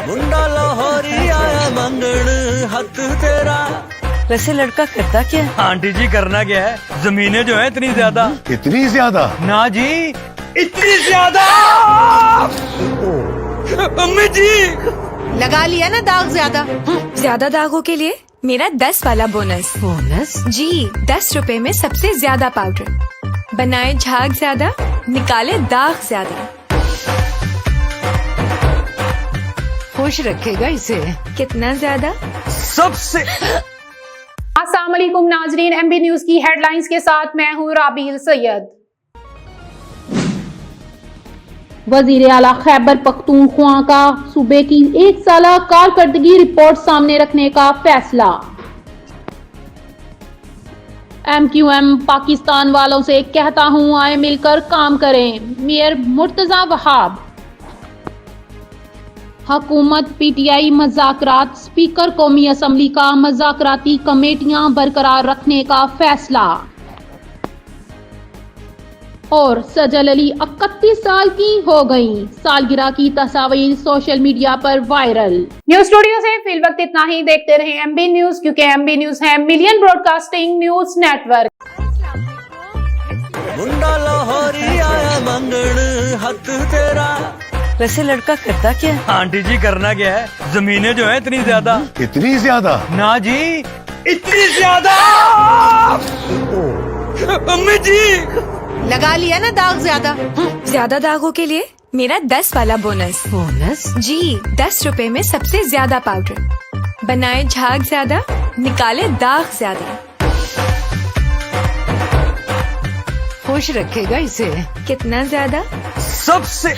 मुंडा लाहौरी आया मंगण हक तेरा। वैसे लड़का करता क्या है? आंटी जी करना क्या है, जमीनें जो है इतनी ज्यादा। इतनी ज्यादा? ना जी, इतनी ज्यादा। अम्मी जी लगा लिया ना दाग ज्यादा। ज्यादा दागों के लिए मेरा 10 वाला बोनस। बोनस? जी, 10 रुपए में सबसे ज्यादा पाउडर। बनाए झाग ज्यादा, निकाले दाग ज्यादा। खुश रखेगा इसे। कितना ज्यादा? सबसे। अस्सलाम वालेकुम नाजरीन, एमबी न्यूज की हेडलाइंस के साथ मैं हूँ राबील सैयद। वजीर आला खैबर पख्तूनख्वा का सूबे की 1 साला कारकर्दगी रिपोर्ट सामने रखने का फैसला। MQM पाकिस्तान वालों से कहता हूं आए मिलकर काम करें, मेयर मुर्तजा वहाब। हुकूमत PTI मज़ाकरात, स्पीकर कौमी असम्बली का मज़ाकराती कमेटियां बरकरार रखने का फैसला। और सजल अली 31 साल की हो गई, सालगिरह की तस्वीर सोशल मीडिया पर वायरल। न्यूज स्टूडियो से फिल वक्त इतना ही। देखते रहें एमबी न्यूज, क्योंकि एमबी न्यूज है मिलियन ब्रॉडकास्टिंग न्यूज नेटवर्क। मुंडा लाहौरी आया मंगण हक तेरा। वैसे लड़का करता क्या है? आंटी जी करना क्या है, जमीनें जो है इतनी ज्यादा। इतनी ज्यादा? ना जी, इतनी ज्यादा। अम्मी जी लगा लिया ना दाग ज्यादा। ज्यादा दागों के लिए मेरा 10 वाला बोनस। बोनस? जी, 10 रुपए में सबसे ज्यादा पाउडर। बनाए झाग ज्यादा, निकाले दाग ज्यादा। खुश रखेगा इसे। कितना ज्यादा? सबसे।